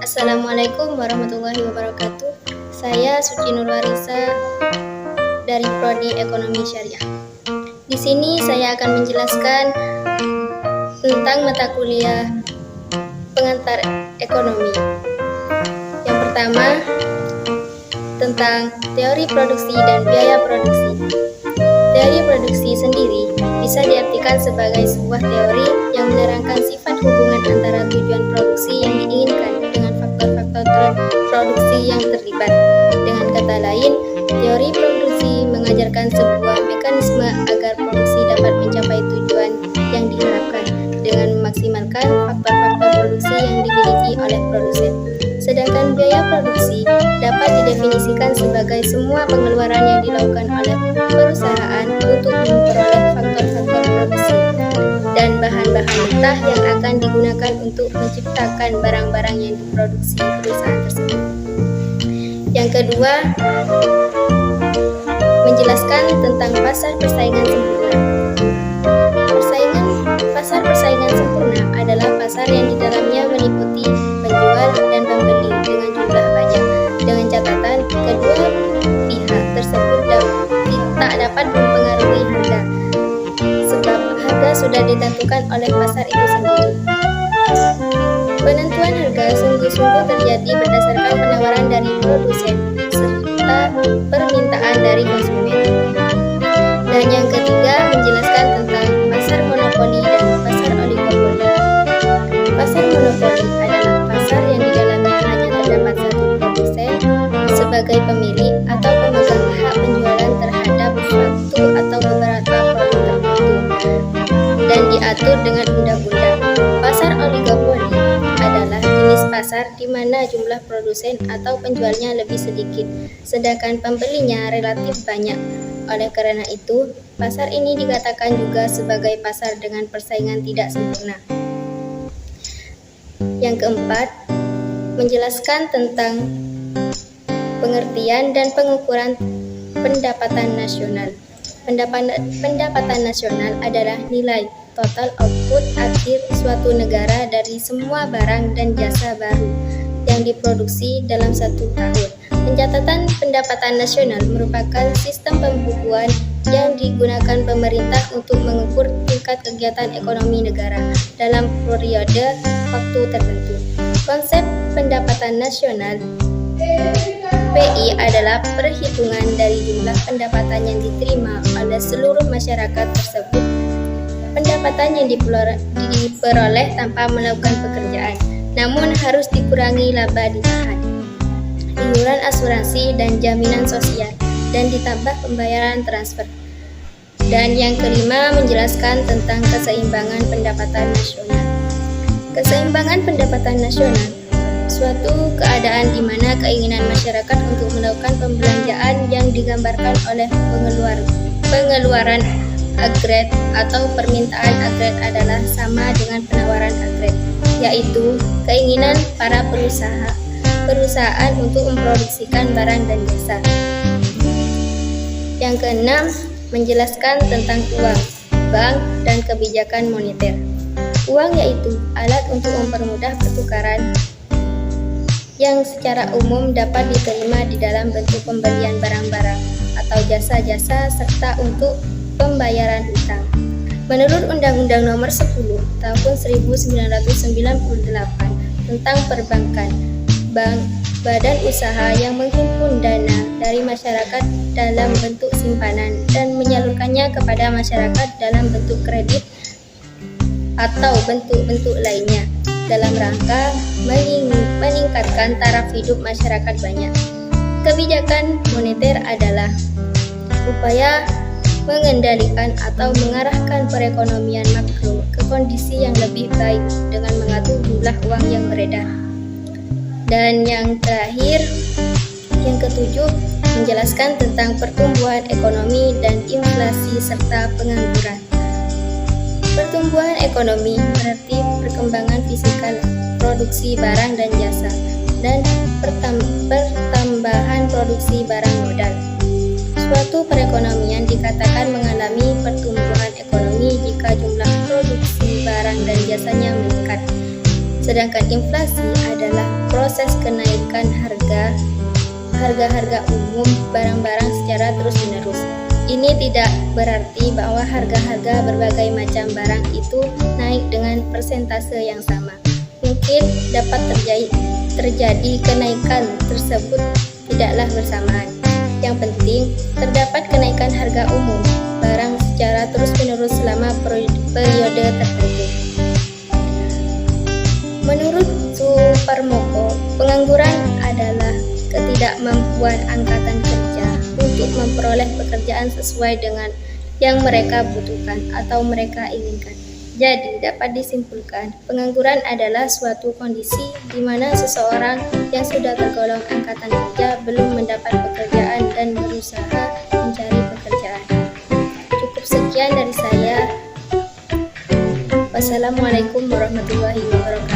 Assalamualaikum warahmatullahi wabarakatuh. Saya Suci Nurwarisa dari Prodi Ekonomi Syariah. Di sini saya akan menjelaskan tentang mata kuliah pengantar ekonomi. Yang pertama, tentang teori produksi dan biaya produksi. Teori produksi sendiri bisa diartikan sebagai sebuah teori yang menerangkan sifat hubungan antara tujuan produksi yang diinginkan dengan faktor-faktor produksi yang terlibat. Dengan kata lain, teori produksi mengajarkan sebuah mekanisme agar produksi dapat mencapai tujuan yang diharapkan dengan memaksimalkan faktor-faktor produksi yang dimiliki oleh produsen. Sedangkan biaya produksi dapat didefinisikan sebagai semua pengeluaran yang dilakukan oleh perusahaan untuk memperoleh faktor-faktor produksi dan bahan-bahan mentah yang akan digunakan untuk menciptakan barang-barang yang diproduksi perusahaan tersebut. Yang kedua, menjelaskan tentang pasar persaingan sempurna. Pasar persaingan sempurna adalah pasar yang di dalamnya meliputi penjual dan pembeli dengan jumlah banyak, dengan catatan kedua pihak tersebut tak dapat mempengaruhi harga, sebab harga sudah ditentukan oleh pasar itu sendiri. Penentuan harga sungguh-sungguh terjadi berdasarkan penawaran dari produsen serta permintaan dari konsumen. Dan yang ketiga, menjelaskan tentang pasar monopoli dan pasar oligopoli. Pasar monopoli adalah pasar yang di dalamnya hanya terdapat satu produsen sebagai pemilik atau pemegang hak penjualan terhadap suatu atau beberapa produk tertentu dan diatur dengan undang-undang. Pasar oligopoli adalah jenis pasar di mana jumlah produsen atau penjualnya lebih sedikit, sedangkan pembelinya relatif banyak. Oleh karena itu, pasar ini dikatakan juga sebagai pasar dengan persaingan tidak sempurna. Yang keempat, menjelaskan tentang pengertian dan pengukuran pendapatan nasional. Pendapatan nasional adalah nilai total output akhir suatu negara dari semua barang dan jasa baru yang diproduksi dalam satu tahun. Pencatatan pendapatan nasional merupakan sistem pembukuan yang digunakan pemerintah untuk mengukur tingkat kegiatan ekonomi negara dalam periode waktu tertentu. Konsep pendapatan nasional PI adalah perhitungan dari jumlah pendapatan yang diterima oleh seluruh masyarakat tersebut. Pendapatan yang diperoleh tanpa melakukan pekerjaan, namun harus dikurangi laba ditahan, iuran asuransi dan jaminan sosial, dan ditambah pembayaran transfer. Dan yang kelima, menjelaskan tentang keseimbangan pendapatan nasional. Keseimbangan pendapatan nasional suatu keadaan di mana keinginan masyarakat untuk melakukan pembelanjaan yang digambarkan oleh pengeluaran agregat atau permintaan agregat adalah sama dengan penawaran agregat, yaitu keinginan para perusahaan untuk memproduksikan barang dan jasa. Yang keenam, menjelaskan tentang uang, bank, dan kebijakan moneter. Uang yaitu alat untuk mempermudah pertukaran yang secara umum dapat diterima di dalam bentuk pembelian barang-barang atau jasa-jasa serta untuk pembayaran hutang. Menurut Undang-Undang Nomor 10 Tahun 1998 tentang perbankan, bank badan usaha yang menghimpun dana dari masyarakat dalam bentuk simpanan dan menyalurkannya kepada masyarakat dalam bentuk kredit atau bentuk-bentuk lainnya dalam rangka meningkatkan taraf hidup masyarakat banyak. Kebijakan moneter adalah upaya mengendalikan atau mengarahkan perekonomian makro ke kondisi yang lebih baik dengan mengatur jumlah uang yang beredar. Dan yang terakhir, yang ketujuh, menjelaskan tentang pertumbuhan ekonomi dan inflasi serta pengangguran. Pertumbuhan ekonomi berarti perkembangan fisikal produksi barang dan jasa dan pertambahan produksi barang modal. Suatu perekonomian dikatakan mengalami pertumbuhan ekonomi jika jumlah produksi barang dan jasanya meningkat. Sedangkan inflasi adalah proses kenaikan harga umum barang-barang secara terus-menerus. Ini tidak berarti bahwa harga-harga berbagai macam barang itu naik dengan persentase yang sama. Mungkin dapat terjadi kenaikan tersebut tidaklah bersamaan. Yang penting, terdapat kenaikan harga umum barang secara terus-menerus selama periode tertentu. Menurut Suparmoko, pengangguran adalah ketidakmampuan angkatan kerja untuk memperoleh pekerjaan sesuai dengan yang mereka butuhkan atau mereka inginkan. Jadi, dapat disimpulkan, pengangguran adalah suatu kondisi di mana seseorang yang sudah tergolong angkatan kerja belum mendapat pekerjaan dan berusaha mencari pekerjaan. Cukup sekian dari saya. Wassalamualaikum warahmatullahi wabarakatuh.